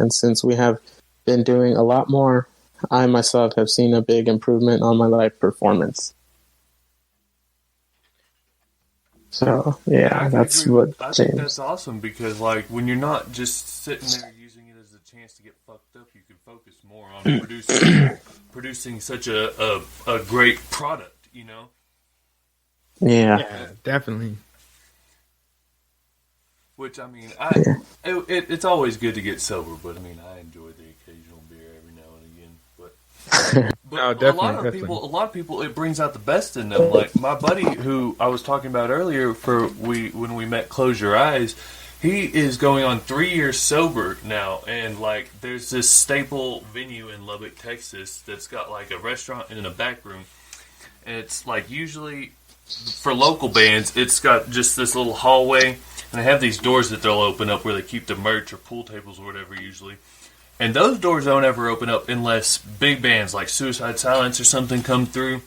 And since we have been doing a lot more, I myself have seen a big improvement on my live performance. So, yeah, that's what I James... think that's awesome because, like, when you're not just sitting there using it as a chance to get fucked up, you can focus more on producing such a great product, you know? Yeah, definitely. Which, I mean, it's always good to get sober, but, I mean, I enjoy the occasional beer every now and again, but No, a lot of people, it brings out the best in them. Like my buddy who I was talking about earlier, when we met Close Your Eyes, he is going on 3 years sober now, and like there's this staple venue in Lubbock, Texas, that's got like a restaurant and a back room, and it's like usually for local bands, it's got just this little hallway, and they have these doors that they'll open up where they keep the merch or pool tables or whatever usually. And those doors don't ever open up unless big bands like Suicide Silence or something come through.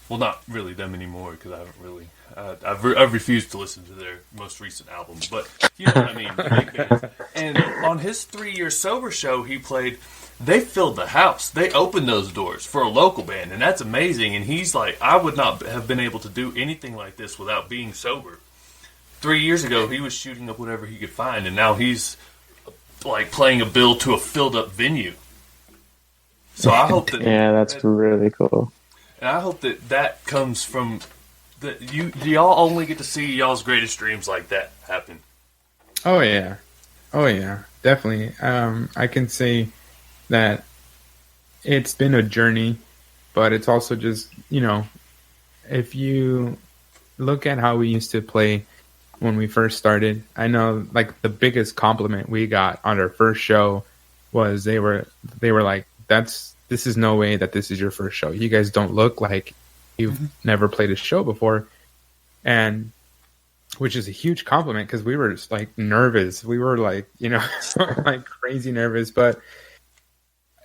Well, not really them anymore because I haven't really. I've refused to listen to their most recent album, but you know what I mean. Big bands. And on his 3-year sober show he played, they filled the house. They opened those doors for a local band, and that's amazing. And he's like, I would not have been able to do anything like this without being sober. 3 years ago, he was shooting up whatever he could find, and now he's like playing a bill to a filled up venue. So I hope that that's really cool. And I hope that comes from that y'all only get to see y'all's greatest dreams like that happen. Oh yeah, definitely. I can say that it's been a journey, but it's also just, you know, if you look at how we used to play when we first started, I know like the biggest compliment we got on our first show was they were like, this is no way that this is your first show. You guys don't look like you've never played a show before. And which is a huge compliment because we were just like nervous. We were like, you know, like crazy nervous. But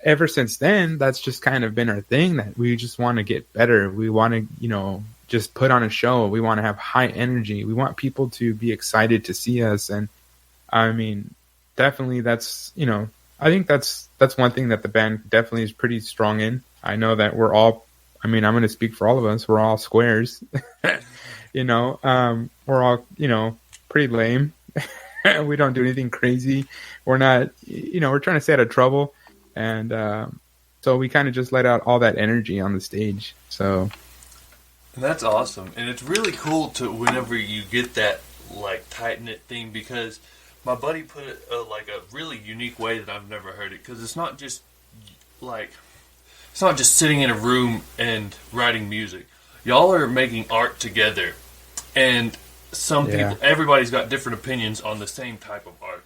ever since then, that's just kind of been our thing, that we just want to get better. We want to, you know, just put on a show. We want to have high energy. We want people to be excited to see us. And I mean, definitely that's, you know, I think that's one thing that the band definitely is pretty strong in. I know that we're all, I mean, I'm going to speak for all of us. We're all squares, you know, we're all, you know, pretty lame. We don't do anything crazy. We're not, you know, we're trying to stay out of trouble. And so we kind of just let out all that energy on the stage. So. And that's awesome. And it's really cool to whenever you get that like tight-knit thing, because my buddy put it like a really unique way that I've never heard it, because it's not just sitting in a room and writing music. Y'all are making art together, and some people, everybody's got different opinions on the same type of art.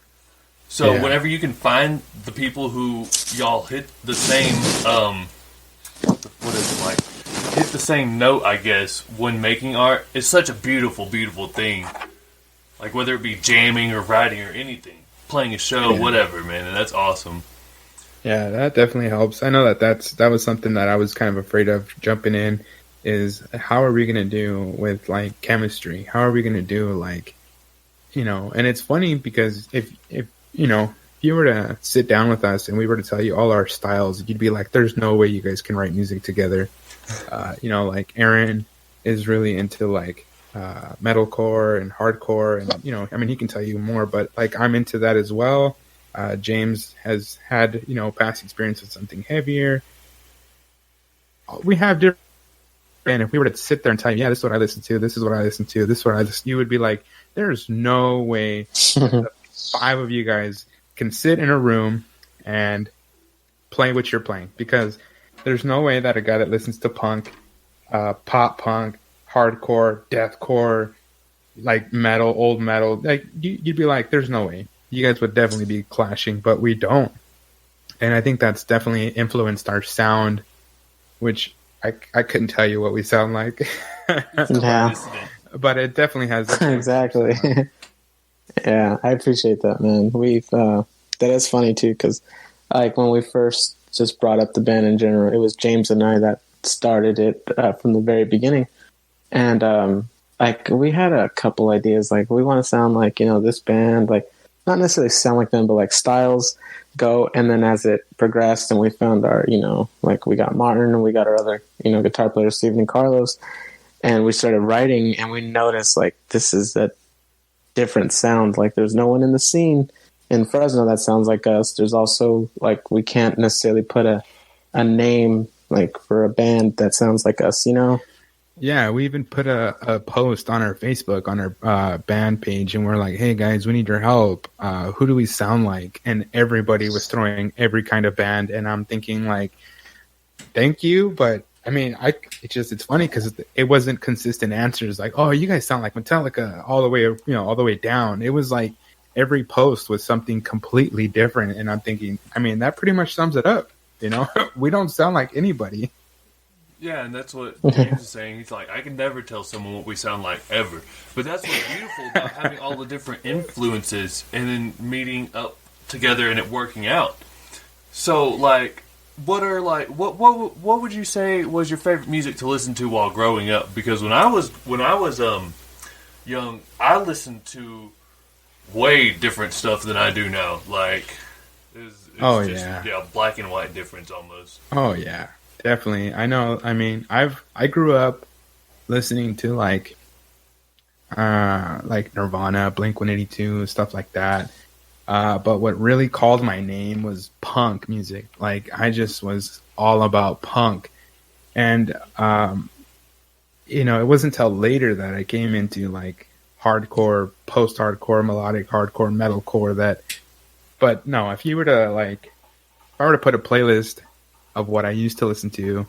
So whenever you can find the people who y'all hit the same, what is it like? Hit the same note, I guess, when making art, it's such a beautiful, beautiful thing. Like whether it be jamming or writing or anything, playing a show, whatever, man, and that's awesome. Yeah, that definitely helps. I know that was something that I was kind of afraid of jumping in, is how are we going to do with like chemistry? How are we going to do like, you know, and it's funny because if you know, if you were to sit down with us and we were to tell you all our styles, you'd be like, there's no way you guys can write music together. You know, like Aaron is really into like metalcore and hardcore, and you know, I mean, he can tell you more, but like I'm into that as well. James has had, you know, past experience with something heavier. We have different, and if we were to sit there and tell you, yeah, this is what I listen to, this is what I listen to, this is what I listen, you would be like, there's no way the 5 of you guys can sit in a room and play what you're playing, because there's no way that a guy that listens to punk, pop punk, hardcore, deathcore, like metal, old metal, like you'd be like, there's no way. You guys would definitely be clashing, but we don't. And I think that's definitely influenced our sound, which I couldn't tell you what we sound like. Yeah. But it definitely has. Exactly. Yeah, I appreciate that, man. That is funny too, because like when we first just brought up the band in general, it was James and I that started it from the very beginning. And like we had a couple ideas, like we want to sound like, you know, this band, like not necessarily sound like them, but like styles go. And then as it progressed and we found our, like we got Martin and we got our other, guitar player, Steven and Carlos, and we started writing and we noticed like this is a different sound. Like there's no one in the scene in Fresno that sounds like us. There's also like, we can't necessarily put a name like for a band that sounds like us, Yeah, we even put a post on our Facebook, on our band page, and we're like, hey guys, we need your help. Who do we sound like? And everybody was throwing every kind of band, and I'm thinking like, thank you, but I mean, it's funny because it wasn't consistent answers like, oh, you guys sound like Metallica all the way down. It was like every post was something completely different, and I'm thinking, I mean, that pretty much sums it up. We don't sound like anybody. Yeah, and that's what James is saying. He's like, I can never tell someone what we sound like ever. But that's what's beautiful about having all the different influences and then meeting up together and it working out. So, like, what would you say was your favorite music to listen to while growing up? Because when I was young, I listened to way different stuff than I do now. Like, it's black and white difference almost. Oh yeah. Definitely. I know. I mean, I grew up listening to like Nirvana, Blink-182, stuff like that. But what really called my name was punk music. Like I just was all about punk. And, it wasn't until later that I came into like hardcore, post-hardcore, melodic hardcore, metalcore but no, if I were to put a playlist of what I used to listen to,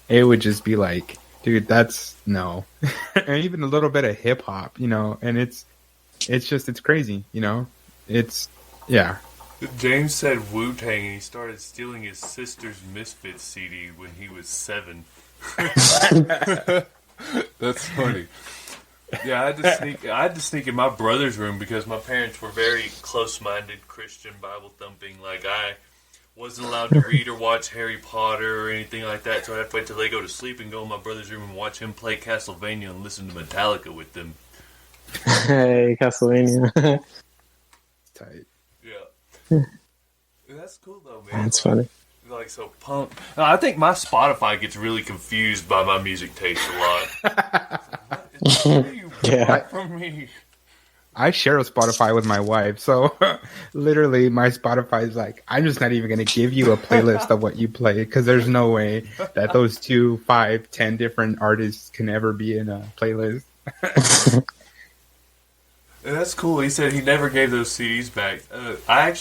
it would just be like, dude, that's no. And even a little bit of hip hop, and it's crazy, it's, yeah. James said Wu-Tang and he started stealing his sister's Misfits CD when he was 7. That's funny. Yeah, I had to sneak in my brother's room because my parents were very close-minded, Christian, Bible-thumping. Like, I wasn't allowed to read or watch Harry Potter or anything like that, so I'd have to wait till they go to sleep and go in my brother's room and watch him play Castlevania and listen to Metallica with them. Hey, Castlevania. Tight. Yeah. That's cool, though, man. That's funny. Like, so punk. I think my Spotify gets really confused by my music taste a lot. What do you want from me? I share a Spotify with my wife, so literally my Spotify is like, I'm just not even going to give you a playlist of what you play because there's no way that those 2, 5, 10 different artists can ever be in a playlist. That's cool. He said he never gave those CDs back. I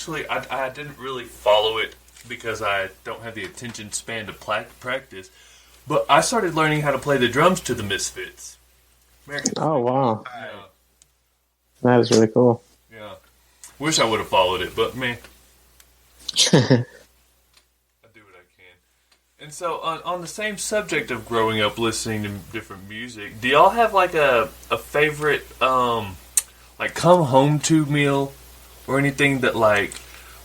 didn't really follow it because I don't have the attention span to practice, but I started learning how to play the drums to the Misfits. Oh, wow. Yeah. That is really cool. Yeah. Wish I would have followed it, but man. I do what I can. And so, on the same subject of growing up listening to different music, do y'all have like a favorite, like come home to meal or anything that like,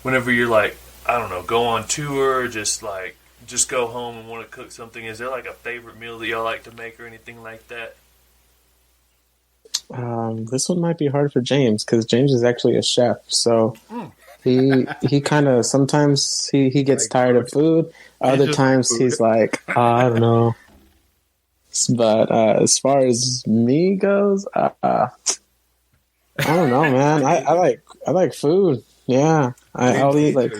whenever you're like, I don't know, go on tour or just go home and want to cook something, is there like a favorite meal that y'all like to make or anything like that? This one might be hard for James because James is actually a chef. So he kind of sometimes he gets tired of food. Other times he's like, I don't know. But as far as me goes, I don't know, man. I like food. Yeah, I'll eat like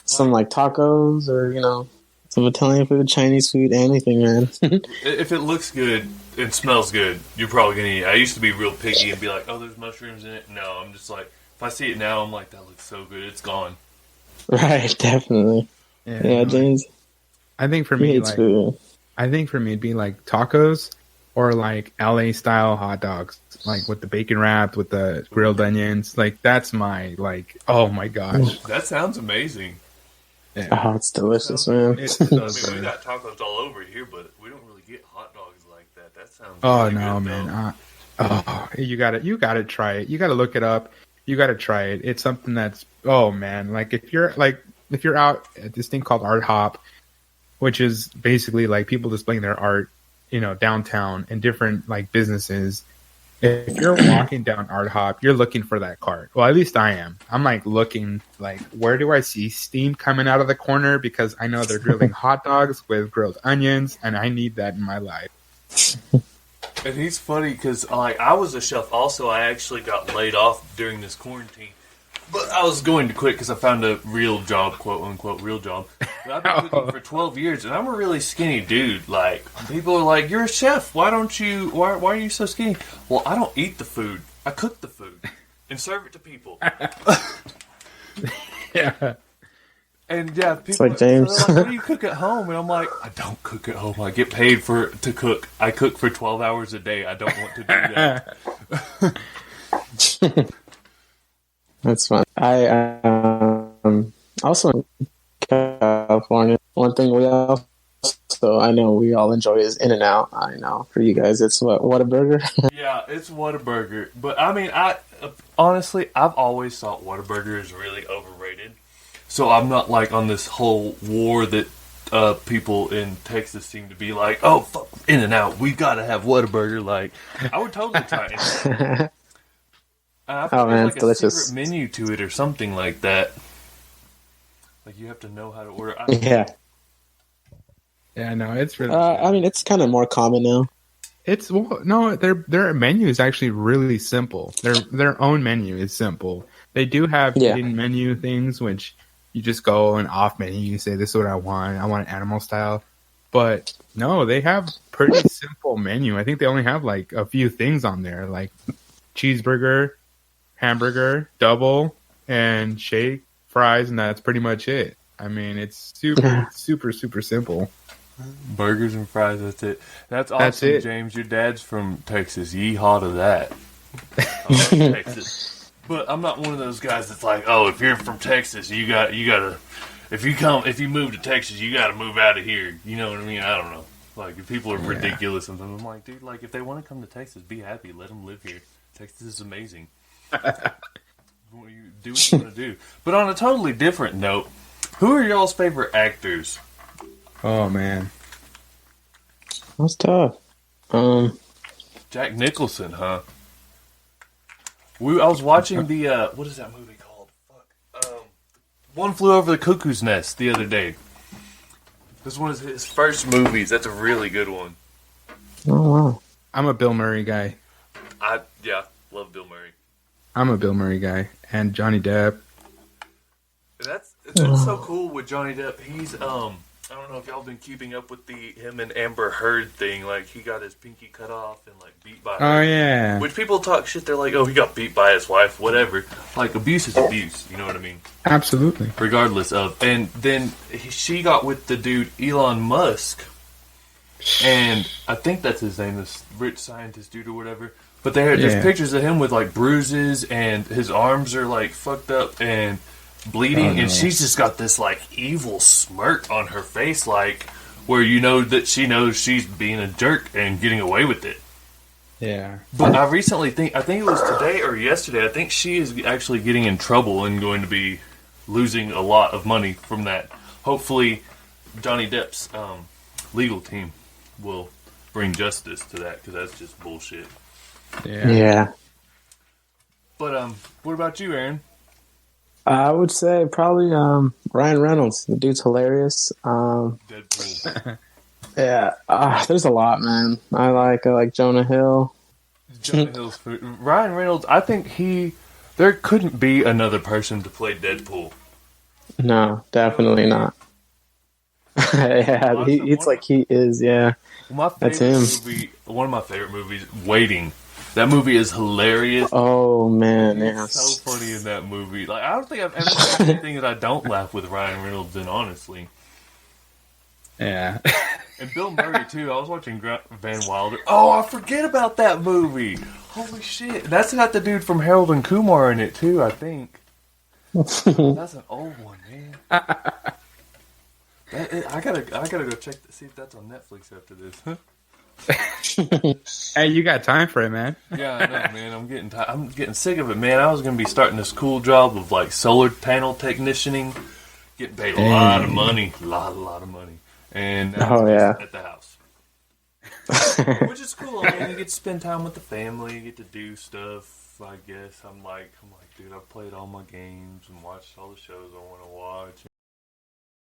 some like tacos or some Italian food, Chinese food, anything, man. If it looks good and smells good, you're probably gonna eat it. I used to be real picky and be like, oh, there's mushrooms in it. No, I'm just like, if I see it now, I'm like, that looks so good, it's gone. Right, definitely. Yeah, James. I think for me, it'd be like tacos or like LA style hot dogs, like with the bacon wrapped, with the grilled onions. Like that's my oh my gosh, that sounds amazing. Yeah. Oh, it's delicious, man. We got tacos all over here, but we don't really get hot dogs like that. That sounds. Oh really no, good, man! You gotta try it. You gotta look it up. You gotta try it. It's something that's man. Like if you're out at this thing called Art Hop, which is basically like people displaying their art, downtown in different like businesses. If you're walking down Art Hop, you're looking for that cart. Well, at least I am. I'm like looking, like, where do I see steam coming out of the corner? Because I know they're grilling hot dogs with grilled onions, and I need that in my life. And he's funny because, like, I was a chef also. I actually got laid off during this quarantine. But I was going to quit because I found a real job, quote unquote, real job. But I've been cooking for 12 years, and I'm a really skinny dude. Like, people are like, "You're a chef. Why are you so skinny?" Well, I don't eat the food. I cook the food and serve it to people. Yeah. And yeah, people it's like James. So like, what do you cook at home? And I'm like, I don't cook at home. I get paid to cook. I cook for 12 hours a day. I don't want to do that. That's fun. I also in California. One thing I know we all enjoy is In-N-Out. I know for you guys, it's Whataburger. Yeah, it's Whataburger. But I mean, honestly, I've always thought Whataburger is really overrated. So I'm not like on this whole war that people in Texas seem to be like, oh, fuck In-N-Out, we gotta have Whataburger. Like, I would totally try it. I think there's like a secret menu to it or something like that. Like you have to know how to order. Yeah. Yeah, no, it's really. I mean, it's kind of more common now. Their menu is actually really simple. Their own menu is simple. They do have hidden menu things, which you just go and off menu. You say, "This is what I want. I want an animal style." But no, they have pretty simple menu. I think they only have like a few things on there, like cheeseburger, hamburger, double, and shake, fries, and that's pretty much it. I mean, it's super, super, super simple. Burgers and fries, that's it. That's awesome, that's it. James. Your dad's from Texas. Yeehaw to that. I love Texas. But I'm not one of those guys that's like, oh, if you're from Texas, you gotta if you move to Texas, you gotta move out of here. You know what I mean? I don't know. Like, if people are ridiculous sometimes, I'm like, dude, like, if they want to come to Texas, be happy. Let them live here. Texas is amazing. You do what you want to do. But on a totally different note, who are y'all's favorite actors? Oh, man. That's tough. Jack Nicholson, huh? I was watching the, what is that movie called? One Flew Over the Cuckoo's Nest the other day. This one is his first movies. That's a really good one. Oh, wow. I'm a Bill Murray guy. Love Bill Murray. I'm a Bill Murray guy. And Johnny Depp. That's so cool with Johnny Depp. He's, I don't know if y'all been keeping up with him and Amber Heard thing. Like, he got his pinky cut off and, like, beat by her. Oh, yeah. Which people talk shit. They're like, oh, he got beat by his wife, whatever. Like, abuse is abuse. You know what I mean? Absolutely. Regardless of. And then she got with the dude Elon Musk. And I think that's his name, this rich scientist dude or whatever. But there's pictures of him with, like, bruises, and his arms are, like, fucked up and bleeding, and she's just got this, like, evil smirk on her face, like, where you know that she knows she's being a jerk and getting away with it. Yeah. But I recently I think it was today or yesterday, I think she is actually getting in trouble and going to be losing a lot of money from that. Hopefully, Johnny Depp's legal team will bring justice to that, because that's just bullshit. Yeah. But, what about you, Aaron? I would say probably Ryan Reynolds. The dude's hilarious. Deadpool. Yeah. There's a lot, man. I like Jonah Hill. Jonah Hill's food. Ryan Reynolds, I think there couldn't be another person to play Deadpool. No, definitely not. Yeah, it's like he is, yeah. Well, that's him. One of my favorite movies, Waiting. That movie is hilarious. Oh, man, yeah. It's so funny in that movie. Like, I don't think I've ever seen anything that I don't laugh with Ryan Reynolds in, honestly. Yeah. And Bill Murray, too. I was watching Van Wilder. Oh, I forget about that movie. Holy shit. That's got the dude from Harold and Kumar in it, too, I think. That's an old one, man. I gotta go check to see if that's on Netflix after this. Hey, you got time for it, man. Yeah, I know, man. I'm getting sick of it, man. I was gonna be starting this cool job of like solar panel technicianing, getting paid a lot of money, a lot of money, and at the house. Which is cool. I mean, you get to spend time with the family, you get to do stuff. I guess I'm like, dude, I've played all my games and watched all the shows I want to watch.